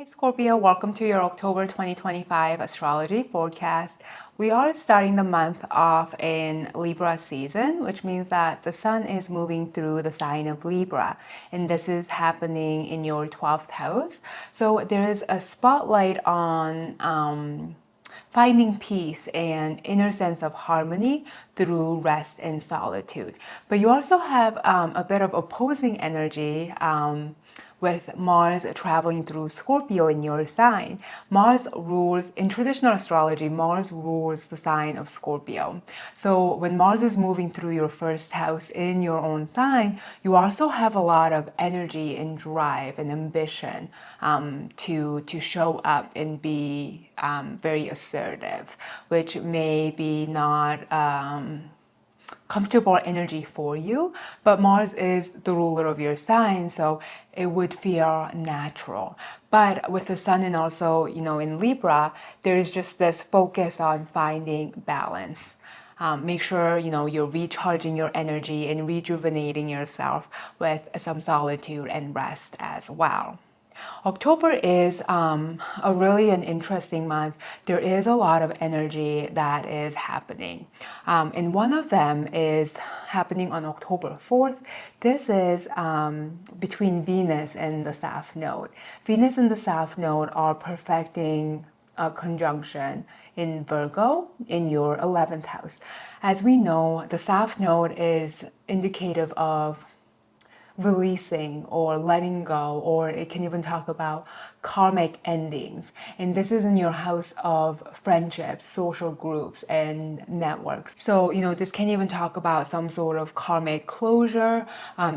Hi Scorpio, welcome to your October 2025 astrology forecast. We are starting the month off in Libra season, which means that the sun is moving through the sign of Libra, and this is happening in your 12th house. So there is a spotlight on finding peace and inner sense of harmony through rest and solitude. But you also have a bit of opposing energy with Mars traveling through Scorpio in your sign. Mars rules, in traditional astrology, Mars rules the sign of Scorpio. So when Mars is moving through your first house in your own sign, you also have a lot of energy and drive and ambition to show up and be very assertive, which may be not comfortable energy for you, but Mars is the ruler of your sign, so it would feel natural. But with the sun and also, in Libra, there's just this focus on finding balance. Make sure, you're recharging your energy and rejuvenating yourself with some solitude and rest as well. October is an interesting month. There is a lot of energy that is happening. And one of them is happening on October 4th. This is between Venus and the South Node. Venus and the South Node are perfecting a conjunction in Virgo in your 11th house. As we know, the South Node is indicative of releasing or letting go, or it can even talk about karmic endings. And this is in your house of friendships, social groups, and networks. So, this can even talk about some sort of karmic closure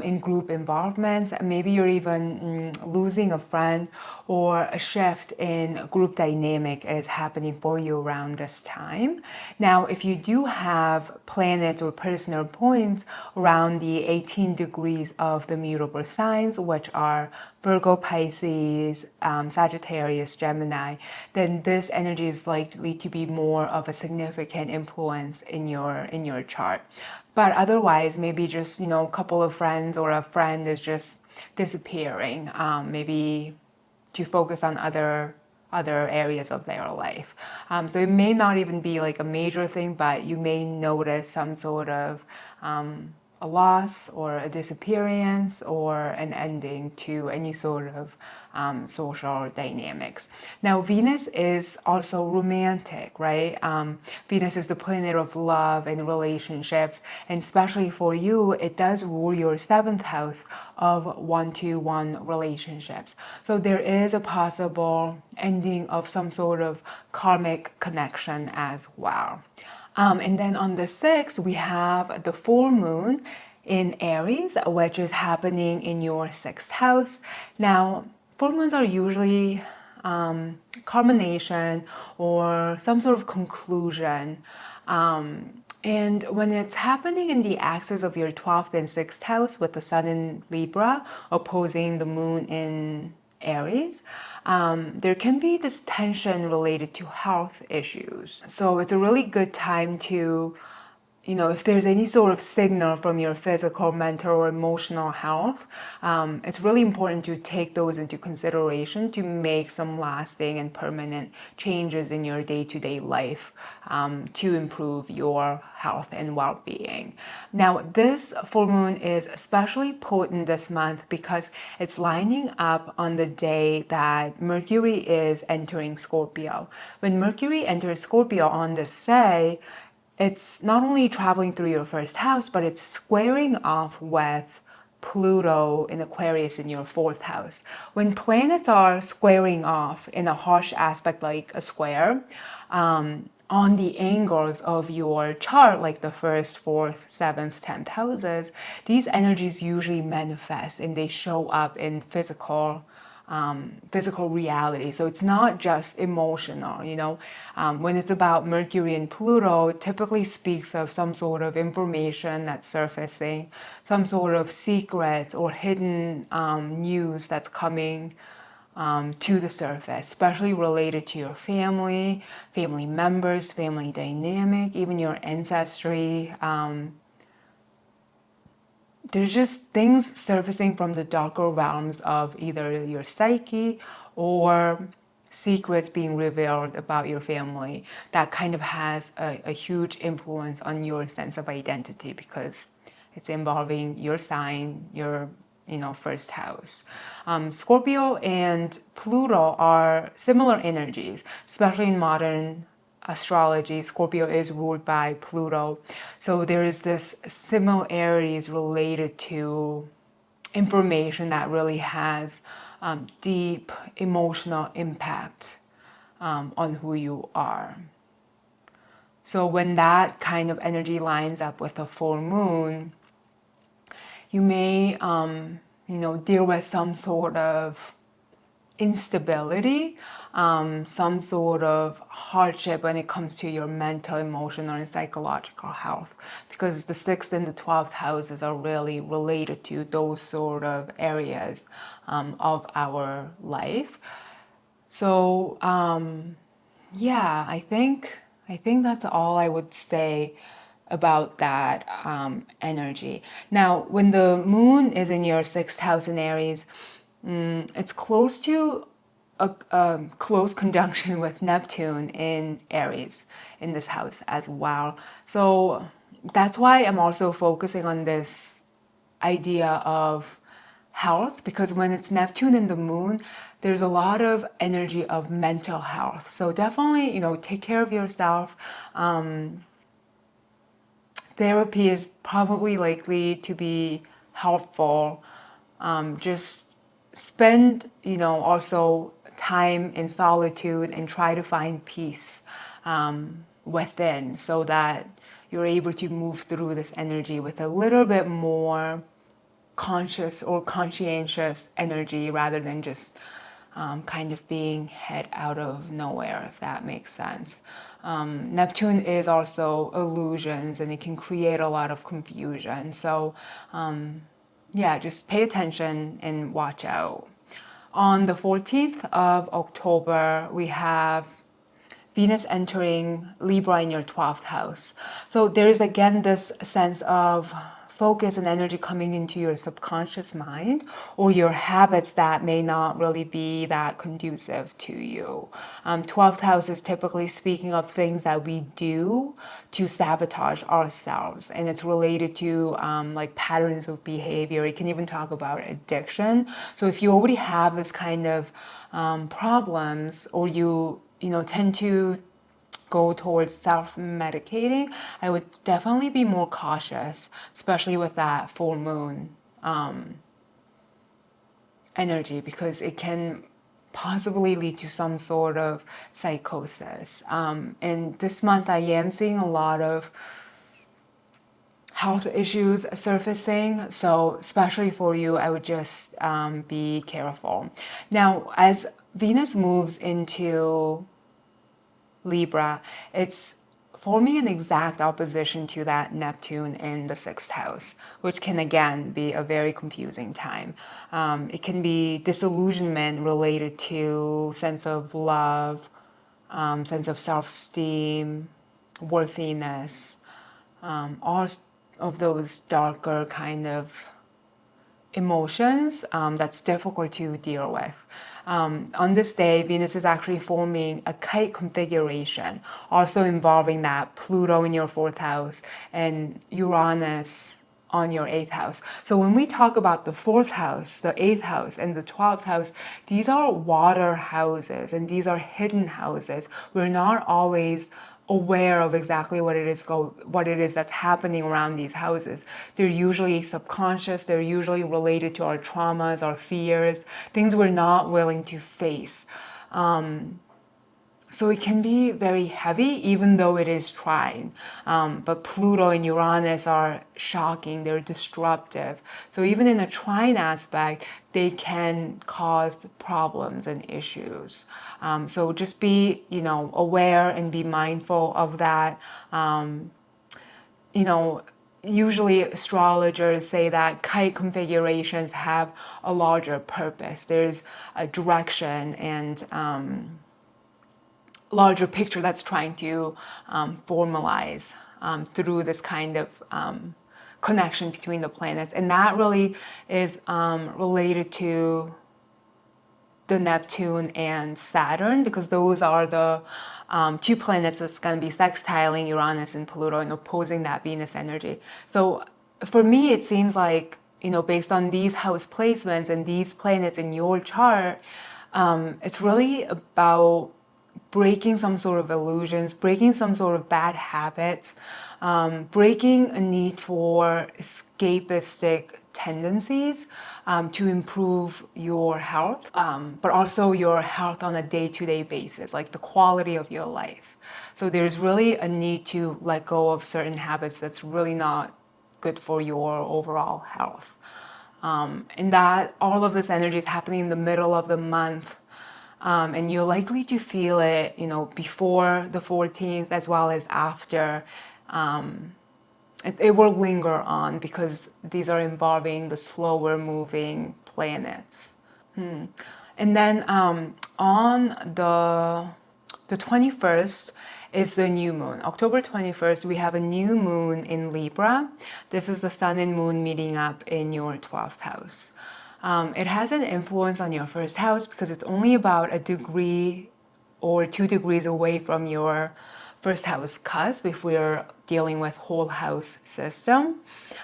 in group involvement. Maybe you're even losing a friend, or a shift in group dynamic is happening for you around this time. Now, if you do have planets or personal points around the 18 degrees of the mutable signs, which are Virgo, Pisces, Sagittarius, Gemini, then this energy is likely to be more of a significant influence in your chart. But otherwise, maybe just a couple of friends or a friend is just disappearing. Maybe to focus on other areas of their life. So it may not even be like a major thing, but you may notice some sort of a loss or a disappearance or an ending to any sort of social dynamics. Now, Venus is also romantic, right? Venus is the planet of love and relationships, and especially for you, it does rule your 7th house of one-to-one relationships. So there is a possible ending of some sort of karmic connection as well. And then on the 6th, we have the full moon in Aries, which is happening in your 6th house. Now, full moons are usually culmination or some sort of conclusion. And when it's happening in the axis of your 12th and 6th house with the sun in Libra opposing the moon in Aries, there can be this tension related to health issues. So it's a really good time to, if there's any sort of signal from your physical, mental, or emotional health, it's really important to take those into consideration to make some lasting and permanent changes in your day-to-day life to improve your health and well-being. Now, this full moon is especially potent this month because it's lining up on the day that Mercury is entering Scorpio. When Mercury enters Scorpio on this day, it's not only traveling through your first house, but it's squaring off with Pluto in Aquarius in your 4th house. When planets are squaring off in a harsh aspect like a square, on the angles of your chart, like the 1st, 4th, 7th, 10th houses, these energies usually manifest and they show up in physical reality. So it's not just emotional, when it's about Mercury and Pluto, it typically speaks of some sort of information that's surfacing, some sort of secret or hidden news that's coming to the surface, especially related to your family members, family dynamic, even your ancestry. There's just things surfacing from the darker realms of either your psyche or secrets being revealed about your family that kind of has a huge influence on your sense of identity, because it's involving your sign, your first house. Scorpio and Pluto are similar energies, especially in modern astrology. Scorpio is ruled by Pluto, so there is this similarities related to information that really has deep emotional impact on who you are. So when that kind of energy lines up with a full moon, you may, deal with some sort of instability, some sort of hardship when it comes to your mental, emotional, and psychological health, because the 6th and the 12th houses are really related to those sort of areas of our life. So yeah, I think that's all I would say about that energy. Now, when the moon is in your 6th house in Aries, it's close to a close conjunction with Neptune in Aries in this house as well. So that's why I'm also focusing on this idea of health, because when it's Neptune in the moon, there's a lot of energy of mental health. So definitely, take care of yourself. Therapy is probably likely to be helpful. Just spend, also time in solitude and try to find peace within, so that you're able to move through this energy with a little bit more conscious or conscientious energy, rather than just kind of being head out of nowhere, if that makes sense. Neptune is also illusions, and it can create a lot of confusion. So yeah, just pay attention and watch out. On the 14th of October, we have Venus entering Libra in your 12th house. So there is again this sense of focus and energy coming into your subconscious mind, or your habits that may not really be that conducive to you. 12th house is typically speaking of things that we do to sabotage ourselves, and it's related to like patterns of behavior. It can even talk about addiction. So if you already have this kind of problems, or you tend to go towards self-medicating, I would definitely be more cautious, especially with that full moon energy, because it can possibly lead to some sort of psychosis. And this month I am seeing a lot of health issues surfacing, so especially for you, I would just be careful. Now, as Venus moves into Libra, it's forming an exact opposition to that Neptune in the 6th house, which can again be a very confusing time. It can be disillusionment related to sense of love, sense of self-esteem, worthiness, all of those darker kind of emotions that's difficult to deal with. On this day, Venus is actually forming a kite configuration, also involving that Pluto in your 4th house and Uranus on your 8th house. So when we talk about the 4th house, the 8th house, and the 12th house, these are water houses, and these are hidden houses. We're not always aware of exactly what it is that's happening around these houses. They're usually subconscious, they're usually related to our traumas, our fears, things we're not willing to face. So it can be very heavy, even though it is trine. But Pluto and Uranus are shocking, they're disruptive. So even in a trine aspect, they can cause problems and issues. So just be, aware and be mindful of that. Usually astrologers say that kite configurations have a larger purpose. There's a direction and larger picture that's trying to formalize through this kind of connection between the planets. And that really is related to the Neptune and Saturn, because those are the two planets that's going to be sextiling Uranus and Pluto and opposing that Venus energy. So for me, it seems like, based on these house placements and these planets in your chart, it's really about breaking some sort of illusions, breaking some sort of bad habits, breaking a need for escapistic tendencies to improve your health, but also your health on a day-to-day basis, like the quality of your life. So there's really a need to let go of certain habits that's really not good for your overall health. And that all of this energy is happening in the middle of the month. And you're likely to feel it, before the 14th as well as after. It will linger on because these are involving the slower moving planets. And then on the 21st is the new moon. October 21st, we have a new moon in Libra. This is the sun and moon meeting up in your 12th house. It has an influence on your first house because it's only about 1 degree or 2 degrees away from your first house cusp if we're dealing with whole house system.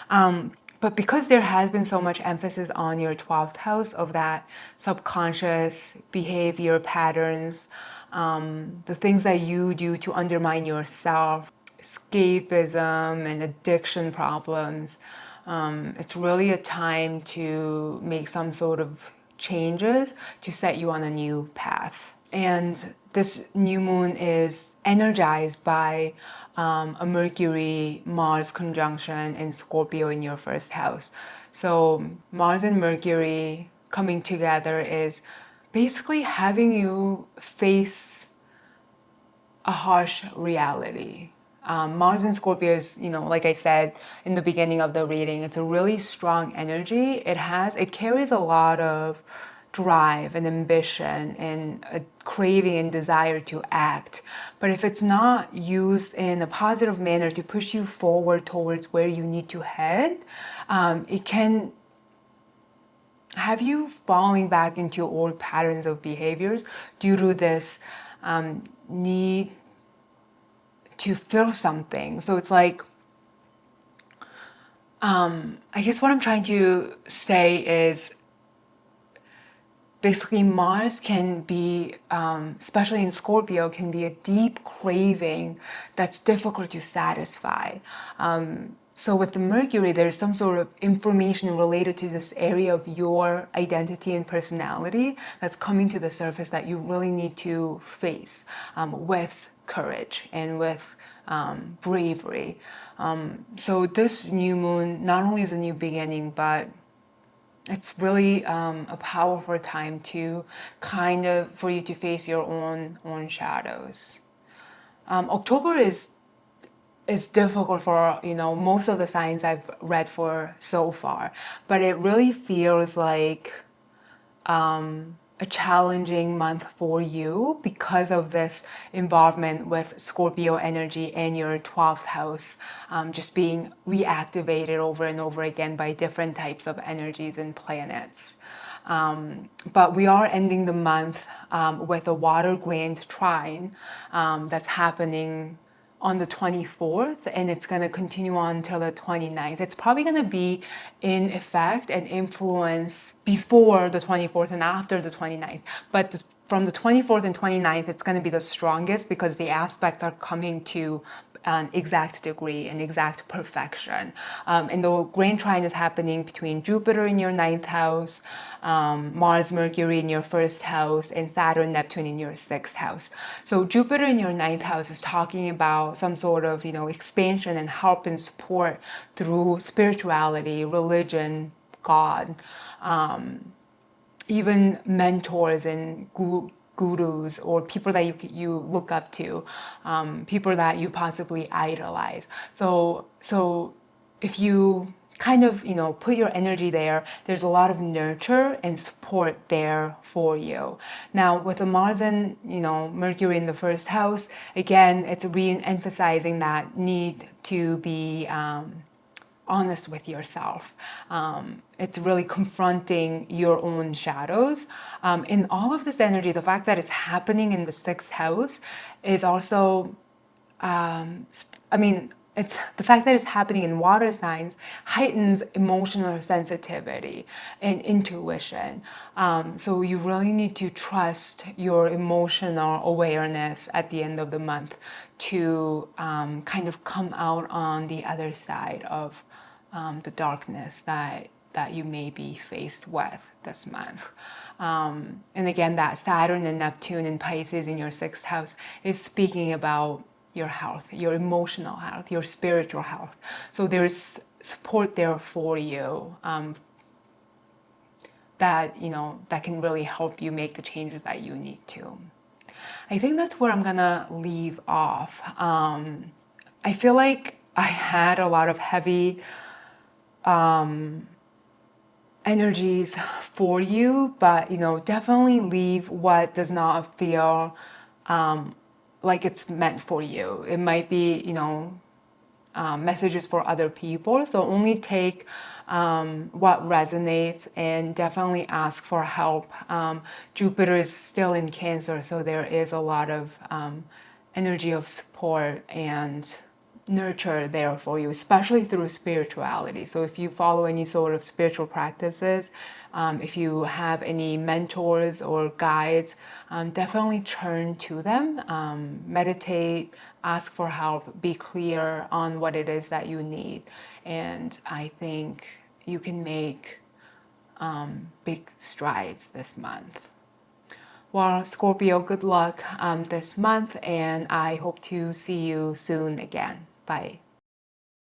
But because there has been so much emphasis on your 12th house of that subconscious behavior patterns, the things that you do to undermine yourself, escapism and addiction problems, it's really a time to make some sort of changes to set you on a new path. And this new moon is energized by a Mercury-Mars conjunction in Scorpio in your first house. So Mars and Mercury coming together is basically having you face a harsh reality. Mars and Scorpio is, like I said in the beginning of the reading, it's a really strong energy. It carries a lot of drive and ambition and a craving and desire to act. But if it's not used in a positive manner to push you forward towards where you need to head, it can have you falling back into old patterns of behaviors due to this need to feel something. So it's like, I guess what I'm trying to say is basically Mars can be, especially in Scorpio, can be a deep craving that's difficult to satisfy. So with the Mercury, there's some sort of information related to this area of your identity and personality that's coming to the surface that you really need to face with courage and with bravery. So this new moon not only is a new beginning, but it's really a powerful time to for you to face your own shadows. October is difficult for most of the signs I've read for so far, but it really feels like a challenging month for you because of this involvement with Scorpio energy and your 12th house just being reactivated over and over again by different types of energies and planets. But we are ending the month with a water grand trine that's happening on the 24th, and it's going to continue on until the 29th. It's probably going to be in effect and influence before the 24th and after the 29th. But from the 24th and 29th, it's going to be the strongest because the aspects are coming to an exact degree and exact perfection. And the grand trine is happening between Jupiter in your 9th house, Mars, Mercury in your 1st house, and Saturn, Neptune in your 6th house. So Jupiter in your 9th house is talking about some sort of, expansion and help and support through spirituality, religion, God, even mentors and gurus or people that you look up to, people that you possibly idolize. So if you kind of put your energy there, there's a lot of nurture and support there for you. Now with the Mars and Mercury in the 1st house, again, it's re-emphasizing that need to be honest with yourself. It's really confronting your own shadows. In all of this energy, the fact that it's happening in the sixth house is also, it's the fact that it's happening in water signs heightens emotional sensitivity and intuition. So you really need to trust your emotional awareness at the end of the month to kind of come out on the other side of the darkness that you may be faced with this month. And again, that Saturn and Neptune in Pisces in your sixth house is speaking about your health, your emotional health, your spiritual health. So there's support there for you that can really help you make the changes that you need to. I think that's where I'm gonna leave off. I feel like I had a lot of heavy energies for you, but definitely leave what does not feel like it's meant for you. It might be messages for other people, so only take what resonates and definitely ask for help. Jupiter is still in Cancer, so there is a lot of energy of support and nurture there for you, especially through spirituality. So if you follow any sort of spiritual practices, if you have any mentors or guides, definitely turn to them, meditate, ask for help, be clear on what it is that you need. And I think you can make big strides this month. Well, Scorpio, good luck this month, and I hope to see you soon again. Bye.